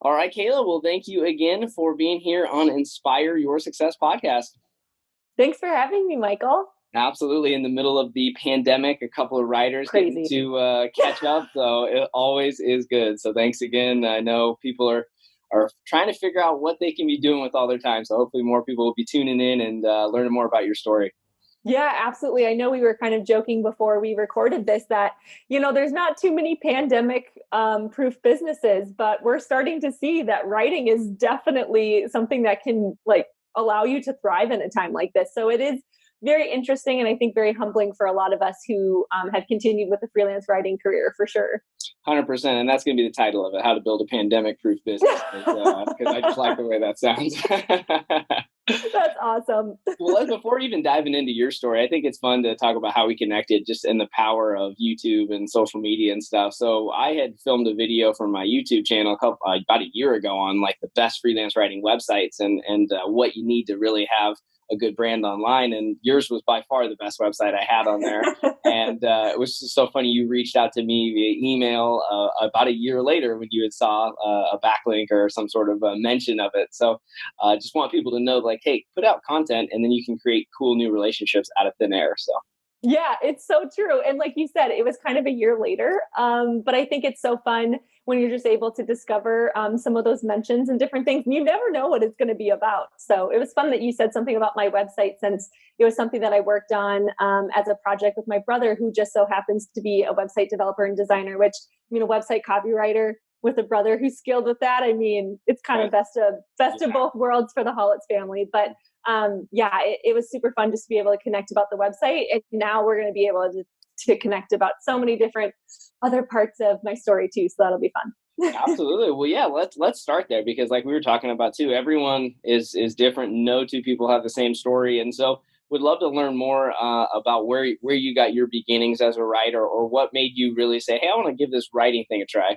All right, Kayla. Well, thank you again for being here on Inspire Your Success podcast. Thanks for having me, Michael. Absolutely. In the middle of the pandemic, a couple of writers getting Crazy. to catch up. So it always is good. So thanks again. I know people are trying to figure out what they can be doing with all their time. So hopefully more people will be tuning in and learning more about your story. Yeah, absolutely. I know we were kind of joking before we recorded this that, there's not too many pandemic proof businesses, but we're starting to see that writing is definitely something that can allow you to thrive in a time like this. So it is very interesting and I think very humbling for a lot of us who have continued with the freelance writing career for sure. 100%. And that's going to be the title of it, How to Build a Pandemic Proof Business. Because I just like the way that sounds. That's awesome. Well, before even diving into your story, I think it's fun to talk about how we connected just in the power of YouTube and social media and stuff. So I had filmed a video for my YouTube channel about a year ago on like the best freelance writing websites and what you need to really have a good brand online. And yours was by far the best website I had on there. And it was just so funny. You reached out to me via email about a year later when you had saw a backlink or some sort of mention of it. So just want people to know, like, hey, put out content and then you can create cool new relationships out of thin air. So yeah, it's so true. And like you said, it was kind of a year later. But I think it's so fun when you're just able to discover some of those mentions and different things. And you never know what it's going to be about. So it was fun that you said something about my website, since it was something that I worked on as a project with my brother, who just so happens to be a website developer and designer, which, a website copywriter with a brother who's skilled with that. I mean, it's kind of best of both worlds for the Hollatz family. But it was super fun just to be able to connect about the website. And now we're going to be able to connect about so many different other parts of my story too. So that'll be fun. absolutely. Well, yeah, let's start there because like we were talking about too, everyone is different. No two people have the same story. And so would love to learn more about where you got your beginnings as a writer or what made you really say, hey, I want to give this writing thing a try.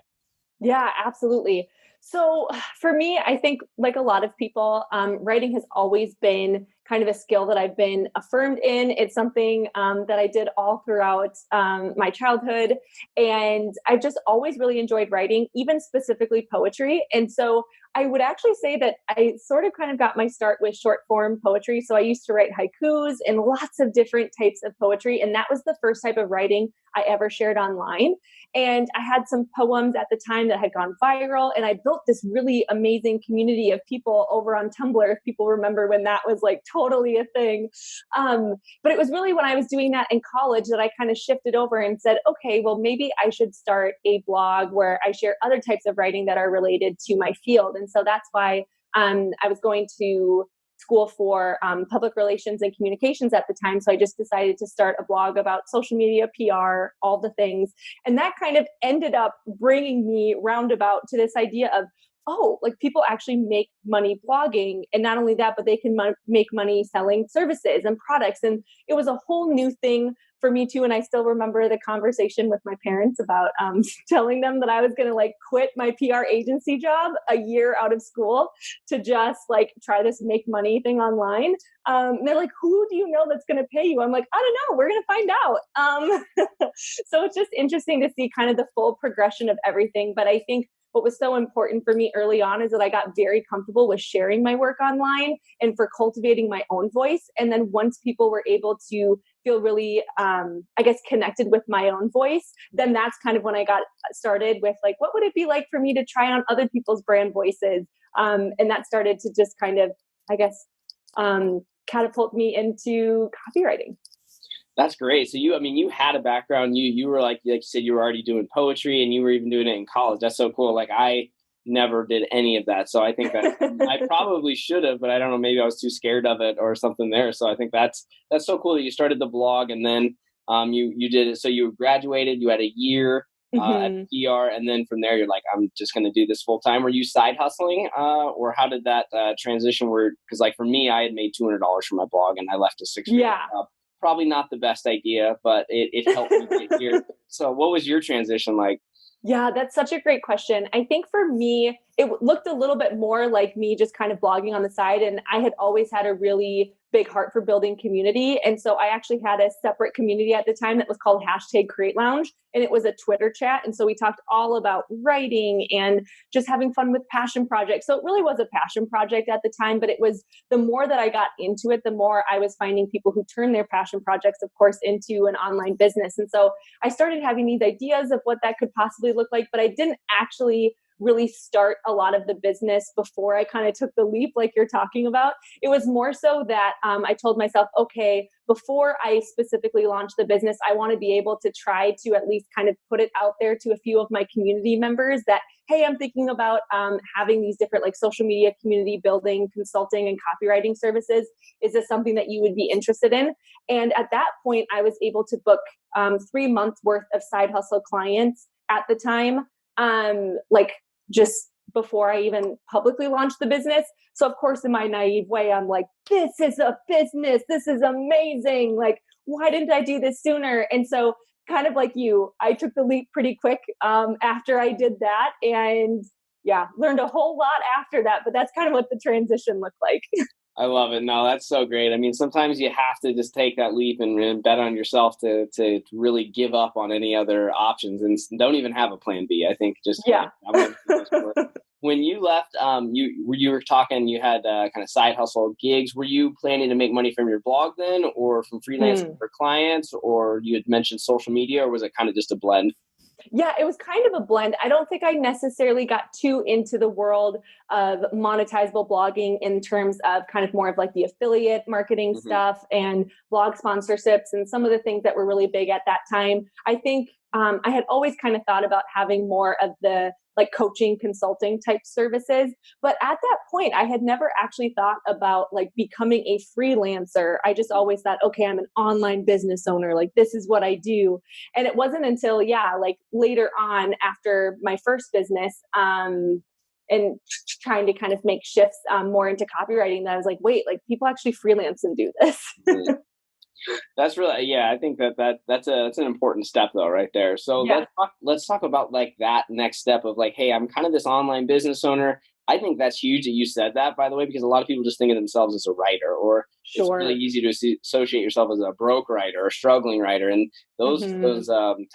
Yeah, absolutely. So for me, I think like a lot of people, writing has always been kind of a skill that I've been affirmed in. It's something that I did all throughout my childhood. And I've just always really enjoyed writing, even specifically poetry. And so I would actually say that I sort of kind of got my start with short form poetry. So I used to write haikus and lots of different types of poetry. And that was the first type of writing I ever shared online. And I had some poems at the time that had gone viral. And I built this really amazing community of people over on Tumblr, if people remember when that was like totally a thing. But it was really when I was doing that in college that I kind of shifted over and said, okay, well, maybe I should start a blog where I share other types of writing that are related to my field. And so that's why I was going to school for public relations and communications at the time. So I just decided to start a blog about social media, PR, all the things. And that kind of ended up bringing me roundabout to this idea of, oh, like people actually make money blogging. And not only that, but they can make money selling services and products. And it was a whole new thing for me too. And I still remember the conversation with my parents about telling them that I was going to like quit my PR agency job a year out of school to just like try this make money thing online. And they're like, who do you know that's going to pay you? I'm like, I don't know. We're going to find out. So it's just interesting to see kind of the full progression of everything. But I think what was so important for me early on is that I got very comfortable with sharing my work online and for cultivating my own voice. And then once people were able to feel really, connected with my own voice, then that's kind of when I got started with like, what would it be like for me to try on other people's brand voices? And that started to just kind of, catapult me into copywriting. That's great. So you had a background. You were like you said, you were already doing poetry and you were even doing it in college. That's so cool. Like I never did any of that. So I think that I probably should have, but I don't know, maybe I was too scared of it or something there. So I think that's so cool that you started the blog and then you did it. So you graduated, you had a year at PR, and then from there you're like, I'm just going to do this full time. Were you side hustling or how did that transition work? Because like for me, I had made $200 from my blog and I left a 6-figure job. Probably not the best idea, but it helped me get here. So what was your transition like? Yeah, that's such a great question. I think for me, it looked a little bit more like me just kind of blogging on the side. And I had always had a really big heart for building community. And so I actually had a separate community at the time that was called #CreateLounge. And it was a Twitter chat. And so we talked all about writing and just having fun with passion projects. So it really was a passion project at the time, but it was the more that I got into it, the more I was finding people who turned their passion projects, of course, into an online business. And so I started having these ideas of what that could possibly look like, but I didn't actually really start a lot of the business before I kind of took the leap like you're talking about. It was more so that I told myself, okay, before I specifically launch the business, I want to be able to try to at least kind of put it out there to a few of my community members that, hey, I'm thinking about having these different like social media community building, consulting, and copywriting services. Is this something that you would be interested in? And at that point, I was able to book 3 months worth of side hustle clients at the time. Like just before I even publicly launched the business. So of course, in my naive way, I'm like, this is a business. This is amazing. Like, why didn't I do this sooner? And so kind of like you, I took the leap pretty quick after I did that. And yeah, learned a whole lot after that. But that's kind of what the transition looked like. I love it. No, that's so great. I mean, sometimes you have to just take that leap and bet on yourself to really give up on any other options and don't even have a plan B. I think just yeah. When you left, you were talking. You had kind of side hustle gigs. Were you planning to make money from your blog then, or from freelancing for clients, or you had mentioned social media, or was it kind of just a blend? Yeah, it was kind of a blend. I don't think I necessarily got too into the world of monetizable blogging in terms of kind of more of like the affiliate marketing stuff and blog sponsorships and some of the things that were really big at that time. I think I had always kind of thought about having more of the like coaching consulting type services. But at that point, I had never actually thought about like becoming a freelancer. I just always thought, okay, I'm an online business owner. Like this is what I do. And it wasn't until, like later on after my first business, and trying to kind of make shifts more into copywriting that I was like, wait, like people actually freelance and do this. That's really, I think that's an important step though, right there. So let's talk about like that next step of like, hey, I'm kind of this online business owner. I think that's huge that you said that, by the way, because a lot of people just think of themselves as a writer, or it's really easy to associate yourself as a broke writer or a struggling writer. And those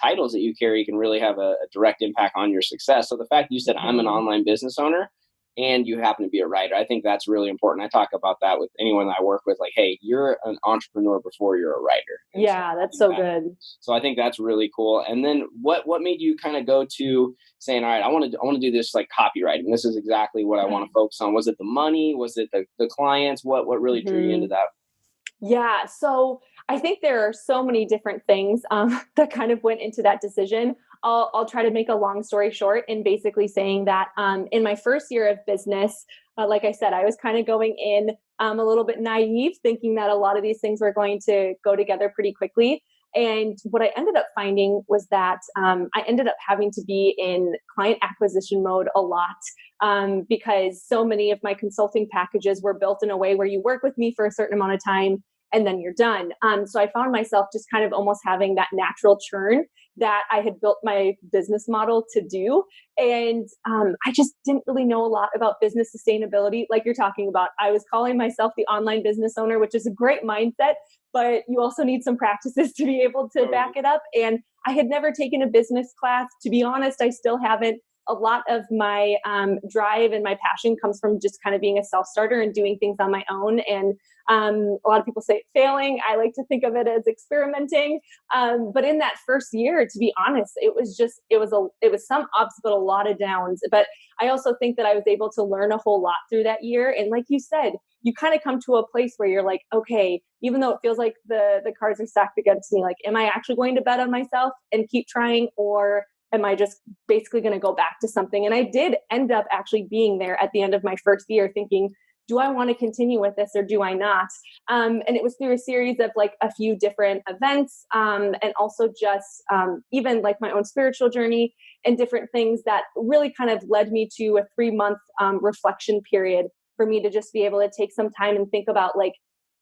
titles that you carry can really have a direct impact on your success. So the fact that you said I'm an online business owner and you happen to be a writer, I think that's really important. I talk about that with anyone that I work with, like, hey, you're an entrepreneur before you're a writer. And that's so good. So I think that's really cool. And then what made you kind of go to saying, all right, I want to do this like copywriting. This is exactly what I want to focus on. Was it the money? Was it the clients? What really drew you into that? Yeah. So I think there are so many different things that kind of went into that decision. I'll try to make a long story short in basically saying that in my first year of business, like I said, I was kind of going in a little bit naive, thinking that a lot of these things were going to go together pretty quickly. And what I ended up finding was that I ended up having to be in client acquisition mode a lot because so many of my consulting packages were built in a way where you work with me for a certain amount of time and then you're done. So I found myself just kind of almost having that natural churn that I had built my business model to do. And I just didn't really know a lot about business sustainability. Like you're talking about, I was calling myself the online business owner, which is a great mindset, but you also need some practices to be able to back it up. And I had never taken a business class. To be honest, I still haven't. A lot of my drive and my passion comes from just kind of being a self-starter and doing things on my own. And a lot of people say failing. I like to think of it as experimenting. But in that first year, to be honest, it was some ups, but a lot of downs. But I also think that I was able to learn a whole lot through that year. And like you said, you kind of come to a place where you're like, okay, even though it feels like the cards are stacked against me, like, am I actually going to bet on myself and keep trying, or am I just basically going to go back to something? And I did end up actually being there at the end of my first year thinking, do I want to continue with this or do I not? And it was through a series of like a few different events and also just even like my own spiritual journey and different things that really kind of led me to a 3-month reflection period for me to just be able to take some time and think about like,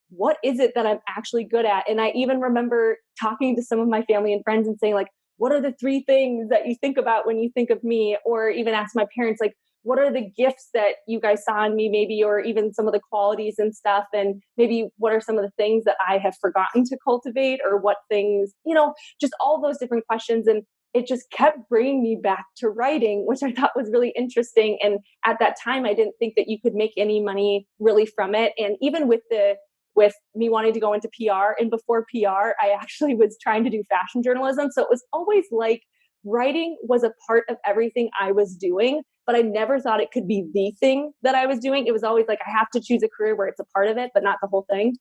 what is it that I'm actually good at? And I even remember talking to some of my family and friends and saying like, what are the 3 things that you think about when you think of me? Or even ask my parents, like, what are the gifts that you guys saw in me, maybe, or even some of the qualities and stuff? And maybe what are some of the things that I have forgotten to cultivate, or what things, just all those different questions. And it just kept bringing me back to writing, which I thought was really interesting. And at that time, I didn't think that you could make any money really from it. And even with me wanting to go into PR, and before PR, I actually was trying to do fashion journalism. So it was always like writing was a part of everything I was doing, but I never thought it could be the thing that I was doing. It was always like, I have to choose a career where it's a part of it, but not the whole thing.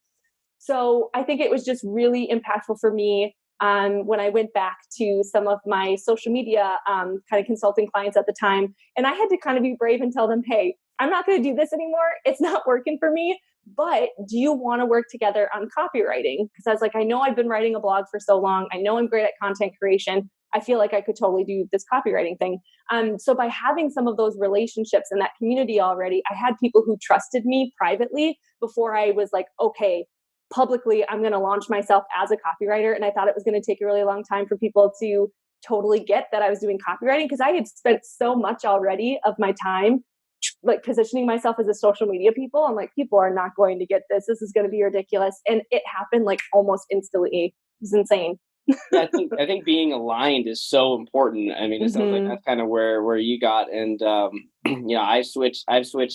So I think it was just really impactful for me when I went back to some of my social media kind of consulting clients at the time. And I had to kind of be brave and tell them, hey, I'm not going to do this anymore. It's not working for me. But do you want to work together on copywriting? Because I was like, I know I've been writing a blog for so long. I know I'm great at content creation. I feel like I could totally do this copywriting thing. So by having some of those relationships in that community already, I had people who trusted me privately before I was like, okay, publicly, I'm going to launch myself as a copywriter. And I thought it was going to take a really long time for people to totally get that I was doing copywriting, because I had spent so much already of my time like positioning myself as a social media people. I'm like, people are not going to get this. This is going to be ridiculous. And it happened like almost instantly. It was insane. Yeah, I think being aligned is so important. I mean, it sounds like that's kind of where you got. And I've switched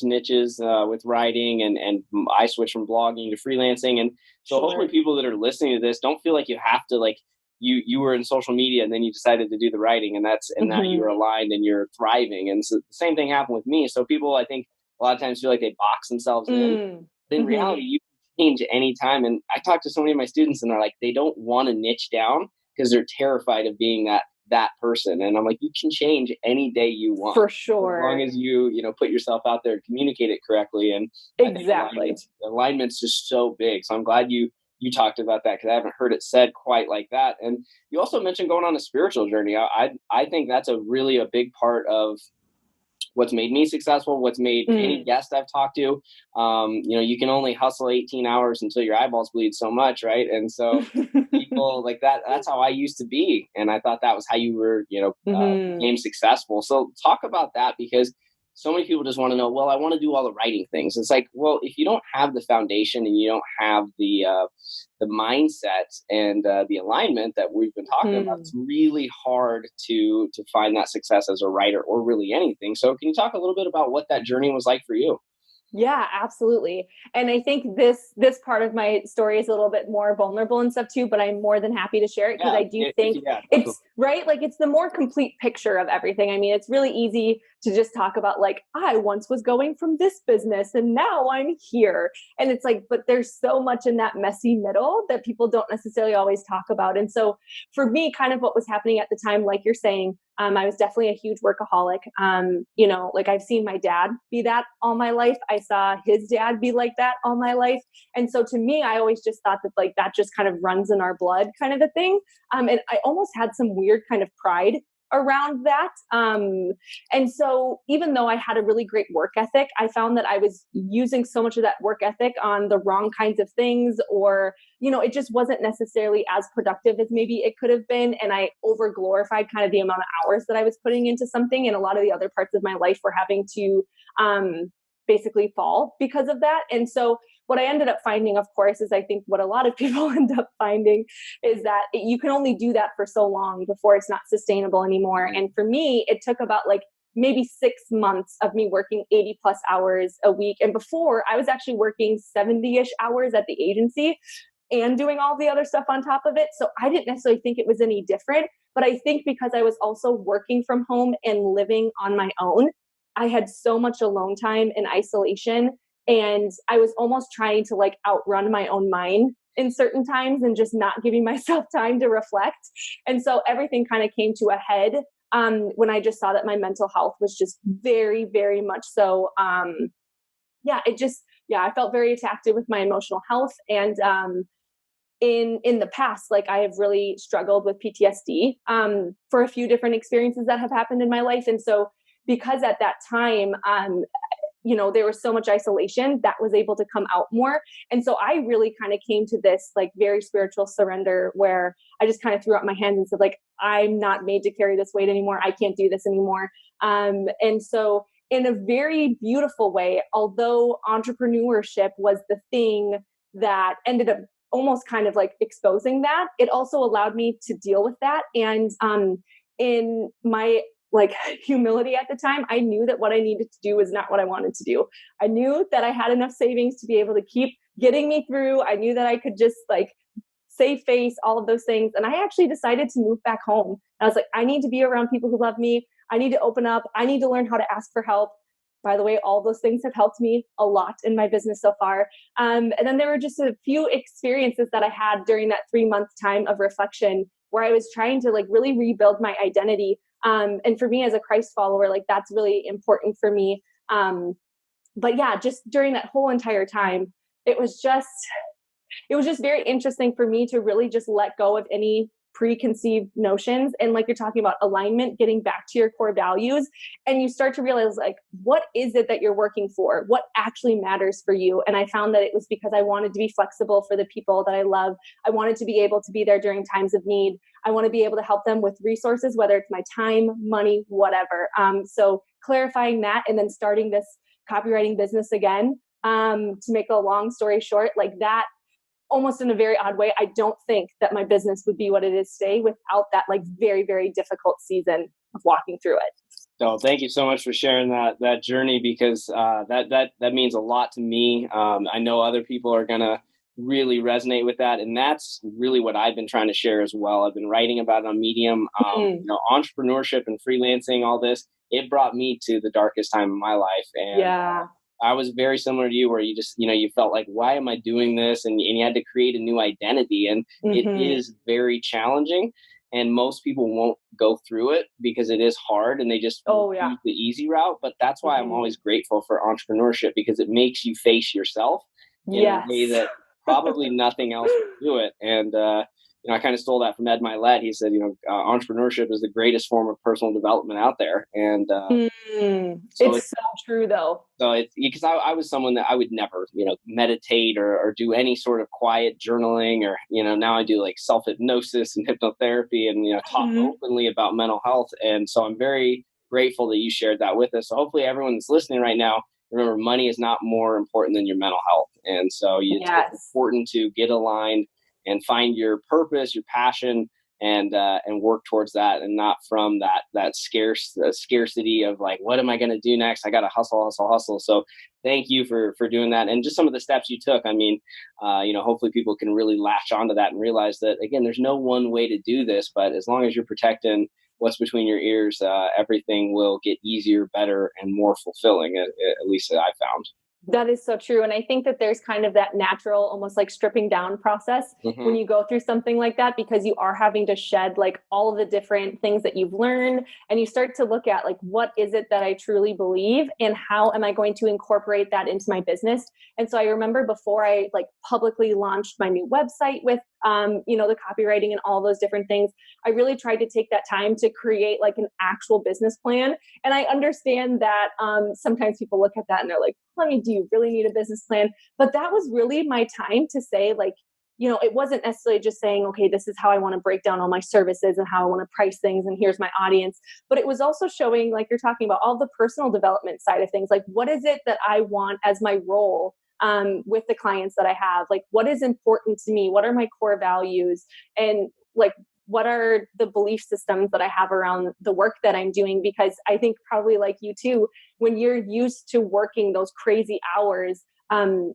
niches with writing, and I switched from blogging to freelancing. And so hopefully people that are listening to this don't feel like you have to, like, you were in social media and then you decided to do the writing, and now you're aligned and you're thriving. And so the same thing happened with me. So people, I think, a lot of times feel like they box themselves in. But in reality, you change anytime. And I talk to so many of my students, and they're like, they don't want to niche down because they're terrified of being that person. And I'm like, you can change any day you want, for sure, as long as you put yourself out there and communicate it correctly. And exactly, alignment's just so big. So I'm glad you talked about that, because I haven't heard it said quite like that. And you also mentioned going on a spiritual journey. I think that's a big part of what's made me successful, what's made any guest I've talked to. You can only hustle 18 hours until your eyeballs bleed so much, right? And so people like that's how I used to be. And I thought that was how you were, became successful. So talk about that, because so many people just want to know, well, I want to do all the writing things. It's like, well, if you don't have the foundation and you don't have the mindset and the alignment that we've been talking about, it's really hard to find that success as a writer, or really anything. So can you talk a little bit about what that journey was like for you? Yeah, absolutely. And I think this part of my story is a little bit more vulnerable and stuff too, but I'm more than happy to share it, because I do think it's right. Like, it's the more complete picture of everything. I mean, it's really easy to just talk about, like, I once was going from this business and now I'm here. And it's like, but there's so much in that messy middle that people don't necessarily always talk about. And so for me, kind of what was happening at the time, like you're saying, I was definitely a huge workaholic. Like, I've seen my dad be that all my life. I saw his dad be like that all my life. And so to me, I always just thought that, like, that just kind of runs in our blood, kind of a thing. And I almost had some weird kind of pride around that. And so even though I had a really great work ethic, I found that I was using so much of that work ethic on the wrong kinds of things, or, it just wasn't necessarily as productive as maybe it could have been. And I over glorified kind of the amount of hours that I was putting into something. And a lot of the other parts of my life were having to basically fall because of that. And so what I ended up finding, of course, is I think what a lot of people end up finding is that you can only do that for so long before it's not sustainable anymore. And for me, it took about like maybe 6 months of me working 80 plus hours a week. And before, I was actually working 70-ish hours at the agency and doing all the other stuff on top of it. So I didn't necessarily think it was any different. But I think because I was also working from home and living on my own, I had so much alone time and isolation. And I was almost trying to like outrun my own mind in certain times and just not giving myself time to reflect. And so everything kind of came to a head when I just saw that my mental health was just very, very much so. I felt very attacked with my emotional health. And in the past, like, I have really struggled with PTSD for a few different experiences that have happened in my life. And so because at that time, there was so much isolation that was able to come out more. And so I really kind of came to this like very spiritual surrender where I just kind of threw up my hands and said, like, I'm not made to carry this weight anymore. I can't do this anymore. And so in a very beautiful way, although entrepreneurship was the thing that ended up almost kind of like exposing that, it also allowed me to deal with that. And in my like humility at the time, I knew that what I needed to do was not what I wanted to do. I knew that I had enough savings to be able to keep getting me through. I knew that I could just like save face, all of those things. And I actually decided to move back home. I was like, I need to be around people who love me. I need to open up. I need to learn how to ask for help. By the way, all those things have helped me a lot in my business so far. And then there were just a few experiences that I had during that 3-month time of reflection where I was trying to like really rebuild my identity. And for me as a Christ follower, like that's really important for me. But yeah, just during that whole entire time, it was just very interesting for me to really just let go of any preconceived notions. And like you're talking about alignment, getting back to your core values. And you start to realize like, what is it that you're working for? What actually matters for you? And I found that it was because I wanted to be flexible for the people that I love. I wanted to be able to be there during times of need. I want to be able to help them with resources, whether it's my time, money, whatever. So clarifying that and then starting this copywriting business again, to make a long story short, like that, almost in a very odd way, I don't think that my business would be what it is today without that like very, very difficult season of walking through it. So thank you so much for sharing that journey, because that means a lot to me. I know other people are gonna really resonate with that, and that's really what I've been trying to share as well. I've been writing about it on Medium. Entrepreneurship and freelancing, all this, it brought me to the darkest time of my life, and yeah. I was very similar to you, where you just, you felt like, why am I doing this? And you had to create a new identity. And it is very challenging. And most people won't go through it because it is hard and they just choose the easy route. But that's why I'm always grateful for entrepreneurship, because it makes you face yourself in a way that probably nothing else will do it. And, I kind of stole that from Ed Milet. He said, entrepreneurship is the greatest form of personal development out there. And it's so true, though. So it's because I was someone that I would never, meditate or do any sort of quiet journaling, or, now I do like self-hypnosis and hypnotherapy and, talk openly about mental health. And so I'm very grateful that you shared that with us. So hopefully everyone that's listening right now, remember, money is not more important than your mental health. And so it's important to get aligned and find your purpose, your passion, and work towards that, and not from that scarcity of like, what am I going to do next? I got to hustle. So thank you for doing that, and just some of the steps you took. I mean, hopefully people can really latch onto that and realize that, again, there's no one way to do this, but as long as you're protecting what's between your ears, everything will get easier, better, and more fulfilling. At least that I found. That is so true. And I think that there's kind of that natural, almost like stripping down process when you go through something like that, because you are having to shed like all of the different things that you've learned. And you start to look at like, what is it that I truly believe and how am I going to incorporate that into my business? And so I remember before I like publicly launched my new website with, the copywriting and all those different things, I really tried to take that time to create like an actual business plan. And I understand that sometimes people look at that and they're like, do you really need a business plan? But that was really my time to say like, it wasn't necessarily just saying, okay, this is how I want to break down all my services and how I want to price things, and here's my audience. But it was also showing, like you're talking about, all the personal development side of things. Like, what is it that I want as my role with the clients that I have? Like, what is important to me? What are my core values? And like, what are the belief systems that I have around the work that I'm doing? Because I think probably like you too, when you're used to working those crazy hours,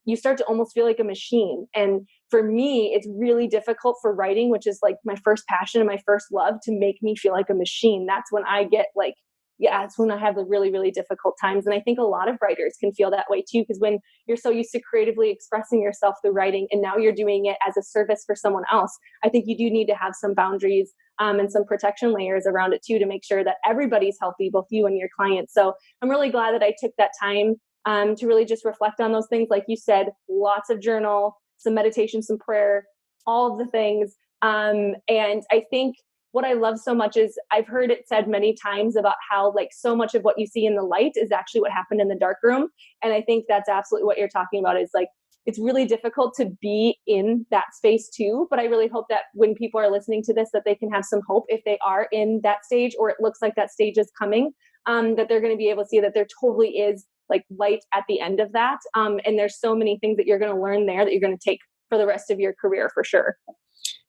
you start to almost feel like a machine. And for me, it's really difficult for writing, which is like my first passion and my first love, to make me feel like a machine. That's when I get like, it's when I have the really, really difficult times. And I think a lot of writers can feel that way too, because when you're so used to creatively expressing yourself through writing, and now you're doing it as a service for someone else, I think you do need to have some boundaries and some protection layers around it too, to make sure that everybody's healthy, both you and your clients. So I'm really glad that I took that time to really just reflect on those things. Like you said, lots of journal, some meditation, some prayer, all of the things. And I think what I love so much is I've heard it said many times about how like so much of what you see in the light is actually what happened in the dark room. And I think that's absolutely what you're talking about, is like, it's really difficult to be in that space too. But I really hope that when people are listening to this, that they can have some hope if they are in that stage, or it looks like that stage is coming, that they're going to be able to see that there totally is like light at the end of that. And there's so many things that you're going to learn there that you're going to take for the rest of your career for sure.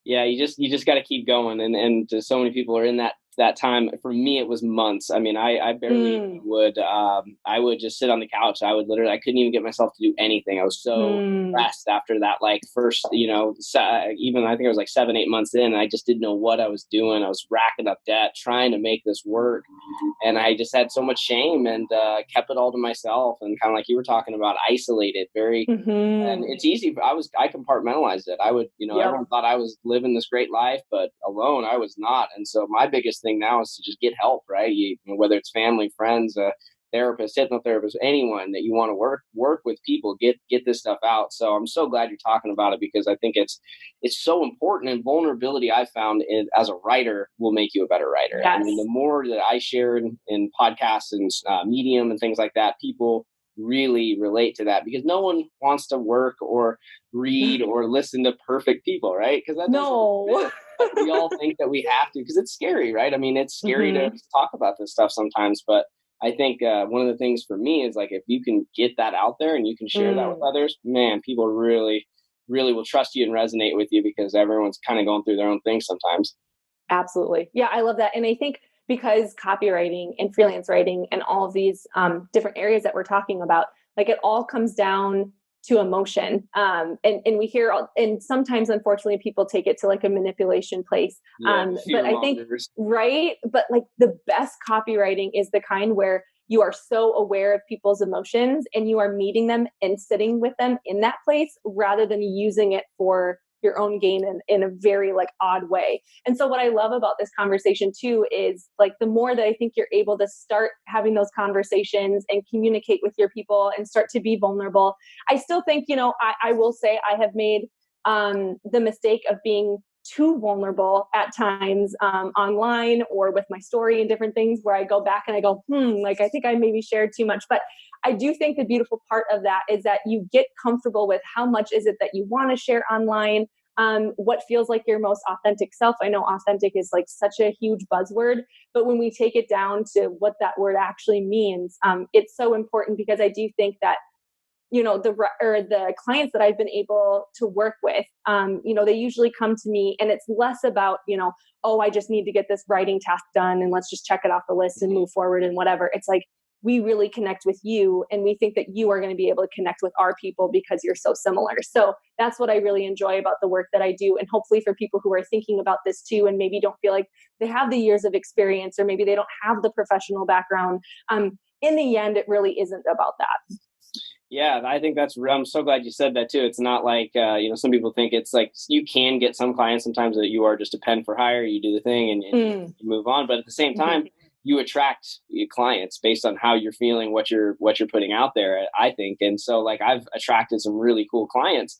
Yeah, you just got to keep going, and so many people are in that time. For me, it was months. I mean, I barely would. I would just sit on the couch. I couldn't even get myself to do anything. I was so stressed after that, like first, even I think I was like 7, 8 months in. I just didn't know what I was doing. I was racking up debt, trying to make this work, and I just had so much shame and kept it all to myself. And kind of like you were talking about, isolated, very. And it's easy. I compartmentalized it. I would, everyone thought I was living this great life, but alone I was not. And so my biggest thing now is to just get help, right? Whether it's family, friends, therapist, hypnotherapist, anyone that you want to work with people, get this stuff out. So I'm so glad you're talking about it, because I think it's so important. And vulnerability, I found as a writer, will make you a better writer. Yes. I mean, the more that I share in podcasts and Medium and things like that, people really relate to that, because no one wants to work or read or listen to perfect people, right? Because that doesn't fit. We all think that we have to, because it's scary, right? I mean, it's scary to talk about this stuff sometimes, but I think one of the things for me is, like, if you can get that out there and you can share that with others, man, people really, really will trust you and resonate with you, because everyone's kind of going through their own thing sometimes. Absolutely. Yeah, I love that. And I think because copywriting and freelance writing and all of these different areas that we're talking about, like, it all comes down to emotion. And we hear, and sometimes, unfortunately, people take it to like a manipulation place. But I think, right. But like, the best copywriting is the kind where you are so aware of people's emotions and you are meeting them and sitting with them in that place, rather than using it for your own gain in a very like odd way. And so what I love about this conversation too is, like, the more that I think you're able to start having those conversations and communicate with your people and start to be vulnerable, I still think, I will say I have made the mistake of being too vulnerable at times online or with my story and different things, where I go back and I go, like, I think I maybe shared too much. But I do think the beautiful part of that is that you get comfortable with how much is it that you want to share online, what feels like your most authentic self. I know authentic is like such a huge buzzword, but when we take it down to what that word actually means, it's so important, because I do think that the clients that I've been able to work with, they usually come to me, and it's less about, oh, I just need to get this writing task done and let's just check it off the list and move forward and whatever. It's like, we really connect with you, and we think that you are going to be able to connect with our people because you're so similar. So that's what I really enjoy about the work that I do. And hopefully for people who are thinking about this too, and maybe don't feel like they have the years of experience, or maybe they don't have the professional background, in the end, it really isn't about that. Yeah, I think I'm so glad you said that too. It's not like, some people think it's like, you can get some clients sometimes that you are just a pen for hire, you do the thing and you move on. But at the same time, you attract your clients based on how you're feeling, what you're putting out there, I think. And so, like, I've attracted some really cool clients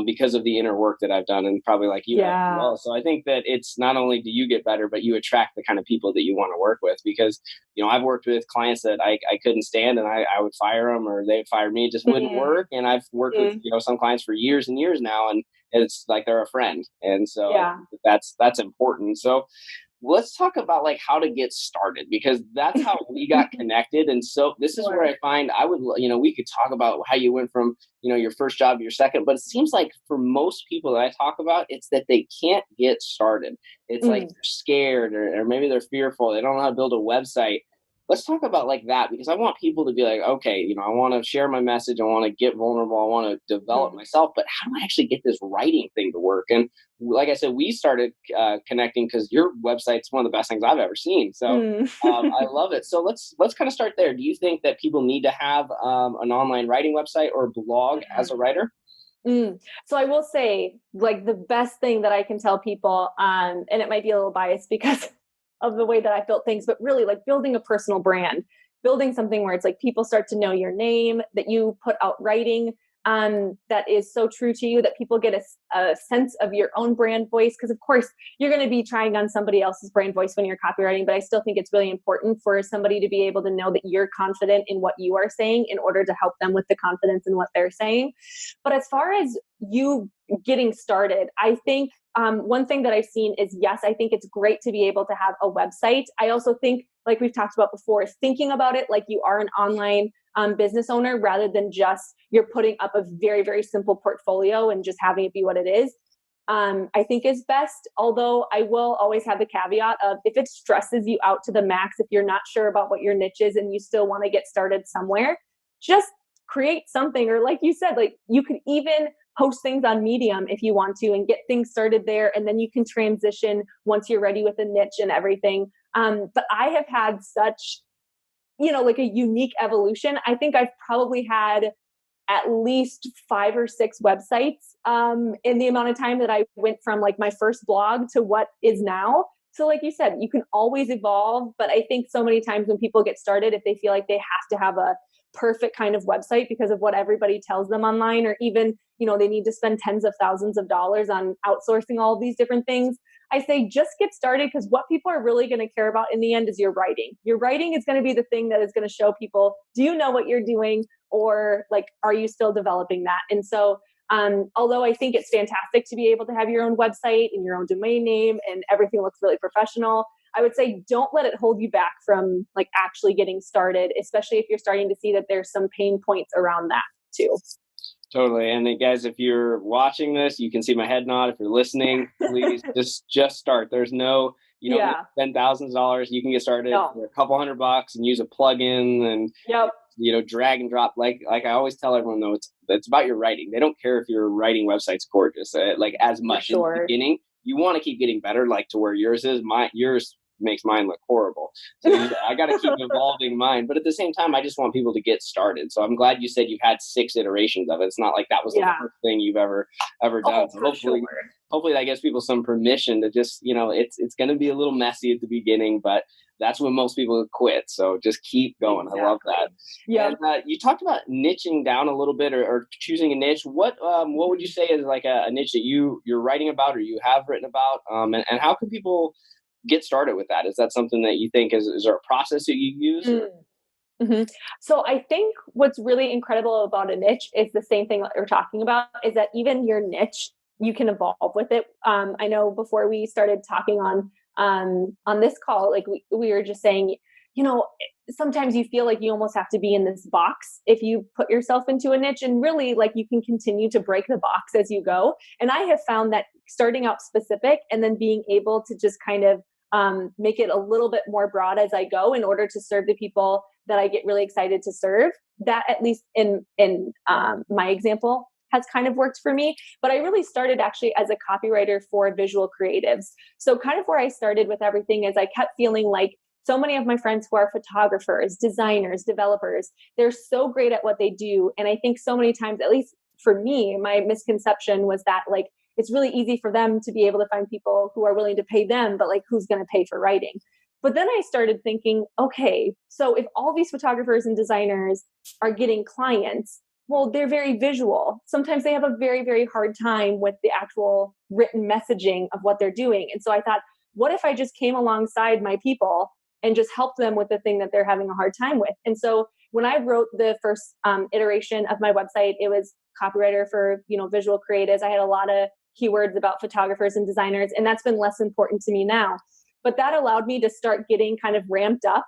because of the inner work that I've done, and probably like you have as well. So I think that it's not only do you get better, but you attract the kind of people that you want to work with, because, I've worked with clients that I couldn't stand, and I would fire them, or they'd fire me. It just wouldn't work. And I've worked with, some clients for years and years now, and it's like they're a friend. And so that's important. So let's talk about like how to get started, because that's how we got connected. And so this is where I find we could talk about how you went from, your first job to your second, but it seems like for most people that I talk about, it's that they can't get started. It's like they're scared, or maybe they're fearful. They don't know how to build a website. Let's talk about like that, because I want people to be like, okay, I want to share my message. I want to get vulnerable. I want to develop myself, but how do I actually get this writing thing to work? And like I said, we started connecting because your website's one of the best things I've ever seen. So I love it. So let's kind of start there. Do you think that people need to have an online writing website or blog as a writer? So I will say, like, the best thing that I can tell people, and it might be a little biased because of the way that I built things, but really, like, building a personal brand, building something where it's like people start to know your name, that you put out writing that is so true to you, that people get a sense of your own brand voice. Because of course you're going to be trying on somebody else's brand voice when you're copywriting, but I still think it's really important for somebody to be able to know that you're confident in what you are saying in order to help them with the confidence in what they're saying. But as far as you getting started, I think one thing that I've seen is, yes, I think it's great to be able to have a website. I also think, like we've talked about before, thinking about it like you are an online business owner rather than just you're putting up a very, very simple portfolio and just having it be what it is. I think is best. Although I will always have the caveat of if it stresses you out to the max, if you're not sure about what your niche is and you still want to get started somewhere, just create something. Or like you said, like you could even post things on Medium if you want to and get things started there. And then you can transition once you're ready with a niche and everything. But I have had such, like a unique evolution. I think I've probably had at least 5 or 6 websites in the amount of time that I went from like my first blog to what is now. So like you said, you can always evolve. But I think so many times when people get started, if they feel like they have to have a perfect kind of website because of what everybody tells them online, or even, they need to spend tens of thousands of dollars on outsourcing all of these different things, I say just get started, because what people are really going to care about in the end is your writing. Your writing is going to be the thing that is going to show people, do you know what you're doing? Or like, are you still developing that? And so, although I think it's fantastic to be able to have your own website and your own domain name and everything looks really professional, I would say don't let it hold you back from like actually getting started, especially if you're starting to see that there's some pain points around that too. Totally. And then guys, if you're watching this, you can see my head nod. If you're listening, please just start. There's no, you don't need to spend thousands of dollars. You can get started for a couple $100 and use a plugin and, drag and drop. Like I always tell everyone though, it's about your writing. They don't care if your writing website's gorgeous, like as much in the beginning. You want to keep getting better, like to where yours is. Yours makes mine look horrible. So I got to keep evolving mine. But at the same time, I just want people to get started. So I'm glad you said you've had 6 iterations of it. It's not like that was the first thing you've ever done. So hopefully that gives people some permission to just, it's going to be a little messy at the beginning, but that's when most people quit. So just keep going. Exactly. I love that. Yeah. And, you talked about niching down a little bit or choosing a niche. What would you say is like a niche that you're writing about or you have written about? And how can people get started with that? Is that something that you think is there a process that you use? Mm-hmm. So I think what's really incredible about a niche is the same thing that we're talking about, is that even your niche, you can evolve with it. I know before we started talking on this call, like we were just saying, sometimes you feel like you almost have to be in this box if you put yourself into a niche, and really like you can continue to break the box as you go. And I have found that starting out specific and then being able to just kind of make it a little bit more broad as I go in order to serve the people that I get really excited to serve, that at least in my example has kind of worked for me. But I really started actually as a copywriter for visual creatives. So kind of where I started with everything is I kept feeling like so many of my friends who are photographers, designers, developers, they're so great at what they do. And I think so many times, at least for me, my misconception was that like, it's really easy for them to be able to find people who are willing to pay them, but like, who's going to pay for writing? But then I started thinking, okay, so if all these photographers and designers are getting clients, well, they're very visual. Sometimes they have a very, very hard time with the actual written messaging of what they're doing. And so I thought, what if I just came alongside my people and just helped them with the thing that they're having a hard time with? And so when I wrote the first iteration of my website, it was copywriter for, visual creatives. I had a lot of keywords about photographers and designers, and that's been less important to me now. But that allowed me to start getting kind of ramped up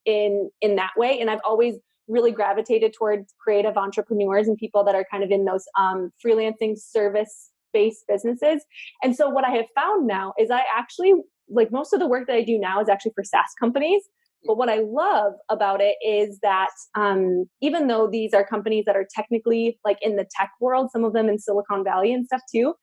in that way. And I've always really gravitated towards creative entrepreneurs and people that are kind of in those freelancing service-based businesses. And so what I have found now is I actually, like most of the work that I do now is actually for SaaS companies. But what I love about it is that even though these are companies that are technically like in the tech world, some of them in Silicon Valley and stuff too,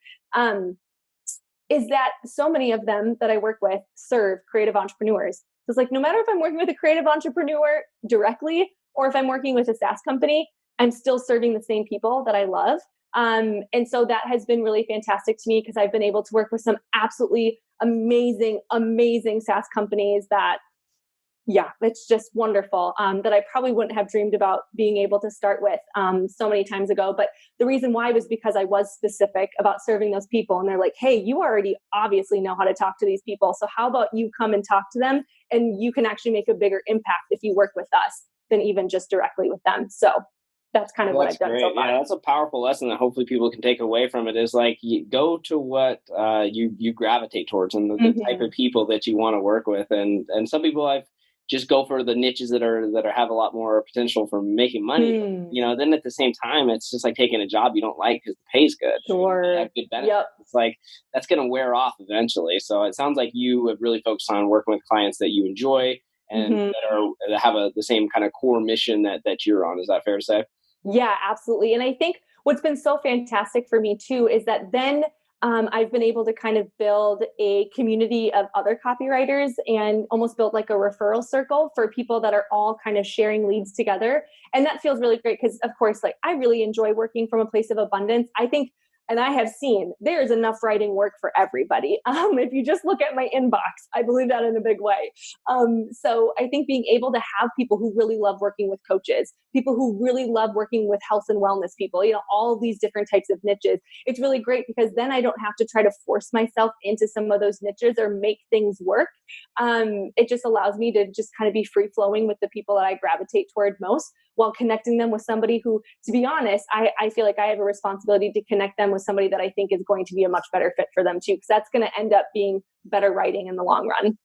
is that so many of them that I work with serve creative entrepreneurs. So it's like, no matter if I'm working with a creative entrepreneur directly, or if I'm working with a SaaS company, I'm still serving the same people that I love. And so that has been really fantastic to me because I've been able to work with some absolutely amazing, amazing SaaS companies that, it's just wonderful, that I probably wouldn't have dreamed about being able to start with so many times ago. But the reason why was because I was specific about serving those people. And they're like, hey, you already obviously know how to talk to these people. So how about you come and talk to them? And you can actually make a bigger impact if you work with us than even just directly with them. So that's kind of what I've done so far. Yeah, that's a powerful lesson that hopefully people can take away from it, is like you go to what you gravitate towards and the type of people that you want to work with. And some people just go for the niches that have a lot more potential for making money. Then at the same time, it's just like taking a job you don't like because the pay's good. Sure. Have good benefits. Yep. It's like that's going to wear off eventually. So it sounds like you have really focused on working with clients that you enjoy and that have the same kind of core mission that you're on. Is that fair to say? Yeah, absolutely. And I think what's been so fantastic for me too is that then I've been able to kind of build a community of other copywriters and almost build like a referral circle for people that are all kind of sharing leads together. And that feels really great because, of course, like I really enjoy working from a place of abundance. I think, and I have seen there's enough writing work for everybody. If you just look at my inbox, I believe that in a big way. So I think being able to have people who really love working with coaches, people who really love working with health and wellness people, all of these different types of niches, it's really great because then I don't have to try to force myself into some of those niches or make things work. It just allows me to just kind of be free flowing with the people that I gravitate toward most, while connecting them with somebody who, to be honest, I feel like I have a responsibility to connect them with somebody that I think is going to be a much better fit for them too, because that's going to end up being better writing in the long run.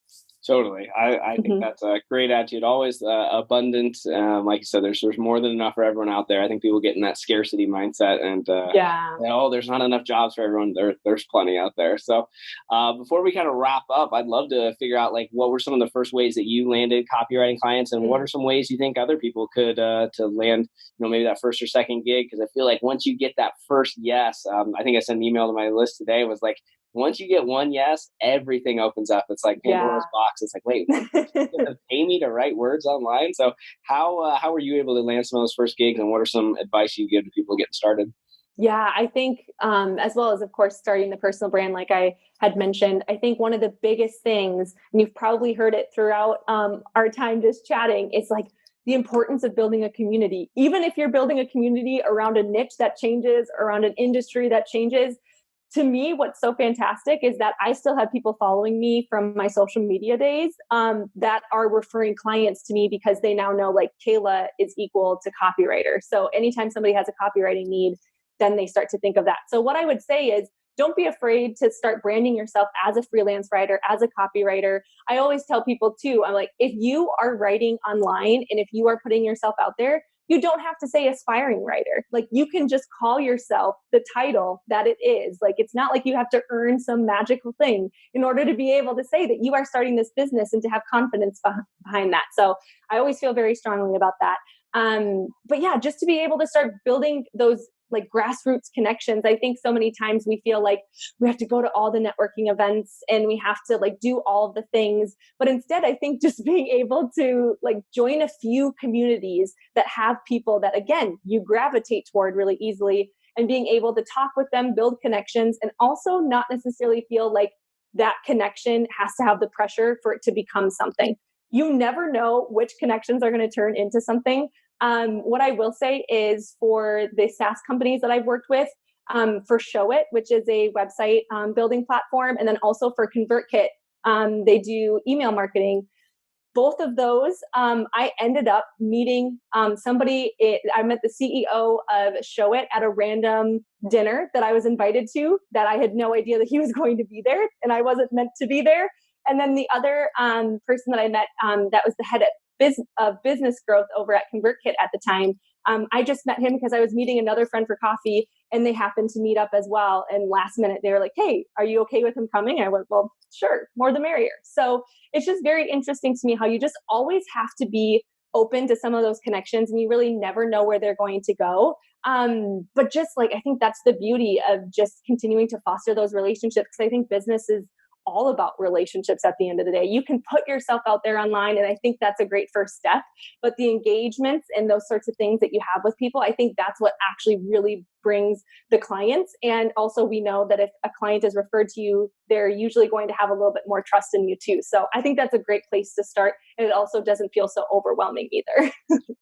Totally. I think that's a great attitude. Always abundant. Like you said, there's more than enough for everyone out there. I think people get in that scarcity mindset and, there's not enough jobs for everyone. There's plenty out there. So before we kind of wrap up, I'd love to figure out like what were some of the first ways that you landed copywriting clients and what are some ways you think other people could to land, maybe that first or second gig? Because I feel like once you get that first yes, I think I sent an email to my list today, was like, once you get one yes, everything opens up. It's like Pandora's box. It's like, wait, you have to pay me to write words online? So how were you able to land some of those first gigs, and what are some advice you give to people getting started? Yeah, I think as well as, of course, starting the personal brand, like I had mentioned, I think one of the biggest things, and you've probably heard it throughout our time just chatting, is like the importance of building a community. Even if you're building a community around a niche that changes, around an industry that changes, to me, what's so fantastic is that I still have people following me from my social media days that are referring clients to me because they now know like Kayla is equal to copywriter. So anytime somebody has a copywriting need, then they start to think of that. So what I would say is, don't be afraid to start branding yourself as a freelance writer, as a copywriter. I always tell people too, I'm like, if you are writing online and if you are putting yourself out there, you don't have to say aspiring writer. Like you can just call yourself the title that it is. Like it's not like you have to earn some magical thing in order to be able to say that you are starting this business and to have confidence behind that. So I always feel very strongly about that. But yeah, just to be able to start building those like grassroots connections. I think so many times we feel like we have to go to all the networking events and we have to like do all of the things. But instead, I think just being able to like join a few communities that have people that, again, you gravitate toward really easily, and being able to talk with them, build connections, and also not necessarily feel like that connection has to have the pressure for it to become something. You never know which connections are going to turn into something. What I will say is for the SaaS companies that I've worked with, for Showit, which is a website building platform, and then also for ConvertKit, they do email marketing. Both of those, I ended up meeting somebody. I met the CEO of Showit at a random dinner that I was invited to, that I had no idea that he was going to be there, and I wasn't meant to be there. And then the other person that I met, that was the head of business growth over at ConvertKit at the time. I just met him because I was meeting another friend for coffee, and they happened to meet up as well. And last minute, they were like, "Hey, are you okay with him coming?" I went, "Well, sure, more the merrier." So it's just very interesting to me how you just always have to be open to some of those connections, and you really never know where they're going to go. But just like, I think that's the beauty of just continuing to foster those relationships, because I think business is all about relationships at the end of the day. You can put yourself out there online, and I think that's a great first step. But the engagements and those sorts of things that you have with people, I think that's what actually really brings the clients. And also we know that if a client is referred to you, they're usually going to have a little bit more trust in you too. So I think that's a great place to start. And it also doesn't feel so overwhelming either.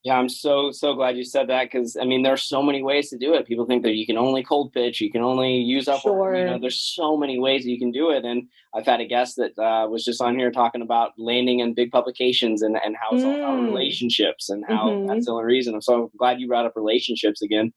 Yeah, I'm so glad you said that, because I mean, there's so many ways to do it. People think that you can only cold pitch, you can only use up, there's so many ways that you can do it. And I've had a guest that was just on here talking about landing in big publications and how it's all about relationships and how that's the only reason. I'm so glad you brought up relationships again,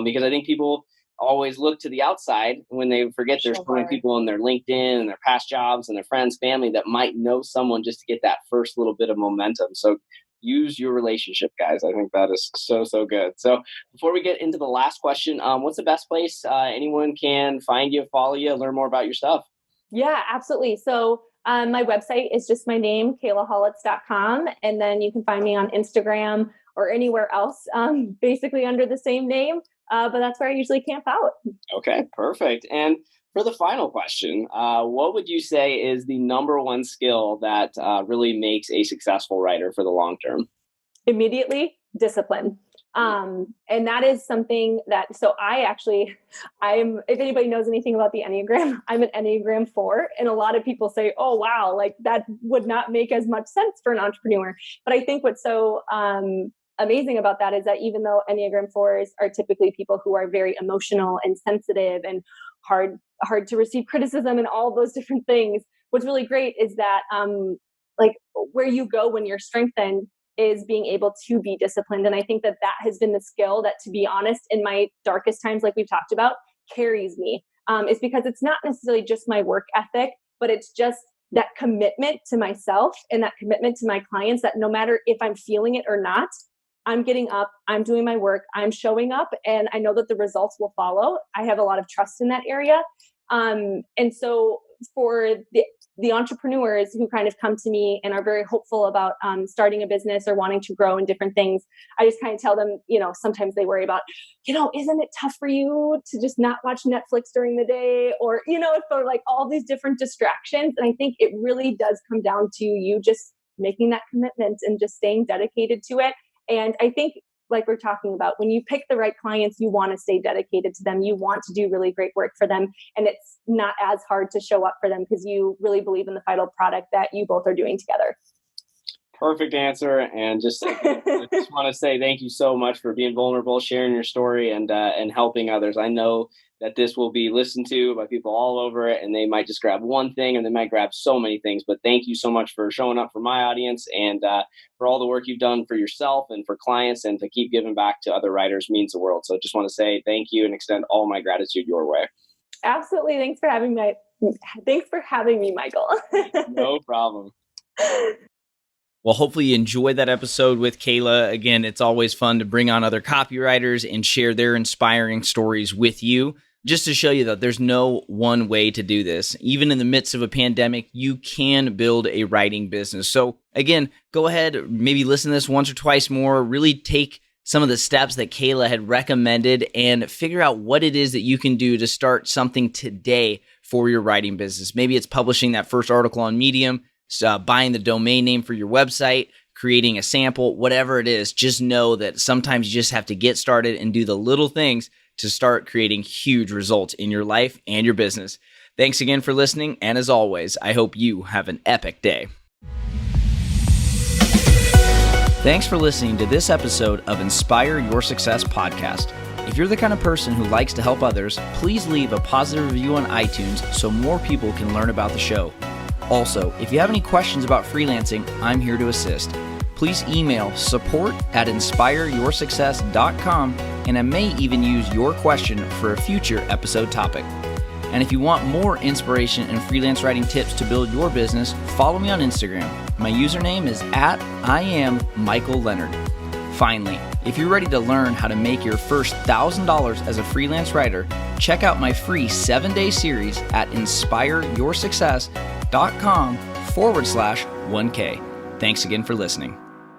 because I think people always look to the outside when they forget there's so many people in their LinkedIn and their past jobs and their friends, family that might know someone just to get that first little bit of momentum. So use your relationship, guys. I think that is so, so good. So before we get into the last question, what's the best place anyone can find you, follow you, learn more about your stuff? Yeah, absolutely. So my website is just my name, KaylaHollatz.com. And then you can find me on Instagram or anywhere else, basically under the same name. But that's where I usually camp out. Okay, perfect. And for the final question, what would you say is the number one skill that really makes a successful writer for the long term? Immediately, discipline. And that is something that, so I'm, if anybody knows anything about the Enneagram, I'm an Enneagram 4. And a lot of people say, oh, wow, like that would not make as much sense for an entrepreneur. But I think what's so amazing about that is that even though Enneagram 4s are typically people who are very emotional and sensitive and hard to receive criticism and all those different things, what's really great is that like where you go when you're strengthened is being able to be disciplined. And I think that has been the skill that, to be honest, in my darkest times, like we've talked about, carries me. It's because it's not necessarily just my work ethic, but it's just that commitment to myself and that commitment to my clients that no matter if I'm feeling it or not, I'm getting up, I'm doing my work, I'm showing up, and I know that the results will follow. I have a lot of trust in that area. And so for the entrepreneurs who kind of come to me and are very hopeful about starting a business or wanting to grow in different things, I just kind of tell them, sometimes they worry about, isn't it tough for you to just not watch Netflix during the day? Or, for like all these different distractions. And I think it really does come down to you just making that commitment and just staying dedicated to it. And I think, like we're talking about, when you pick the right clients, you want to stay dedicated to them. You want to do really great work for them. And it's not as hard to show up for them because you really believe in the final product that you both are doing together. Perfect answer. And I just want to say thank you so much for being vulnerable, sharing your story, and helping others. I know that this will be listened to by people all over it, and they might just grab one thing, and they might grab so many things. But thank you so much for showing up for my audience, and for all the work you've done for yourself and for clients, and to keep giving back to other writers means the world. So I just want to say thank you and extend all my gratitude your way. Absolutely. Thanks for having me, Michael. No problem. Well, hopefully you enjoyed that episode with Kayla. Again, it's always fun to bring on other copywriters and share their inspiring stories with you, just to show you that there's no one way to do this. Even in the midst of a pandemic, you can build a writing business. So again, go ahead, maybe listen to this once or twice more, really take some of the steps that Kayla had recommended and figure out what it is that you can do to start something today for your writing business. Maybe it's publishing that first article on Medium, buying the domain name for your website, creating a sample, whatever it is. Just know that sometimes you just have to get started and do the little things to start creating huge results in your life and your business. Thanks again for listening, and as always, I hope you have an epic day. Thanks for listening to this episode of Inspire Your Success podcast. If you're the kind of person who likes to help others, please leave a positive review on iTunes so more people can learn about the show. Also, if you have any questions about freelancing, I'm here to assist. Please email support@inspireyoursuccess.com, and I may even use your question for a future episode topic. And if you want more inspiration and freelance writing tips to build your business, follow me on Instagram. My username is @IamMichaelLeonard. Finally, if you're ready to learn how to make your first $1,000 as a freelance writer, check out my free 7-day series at inspireyoursuccess.com/1K. Thanks again for listening.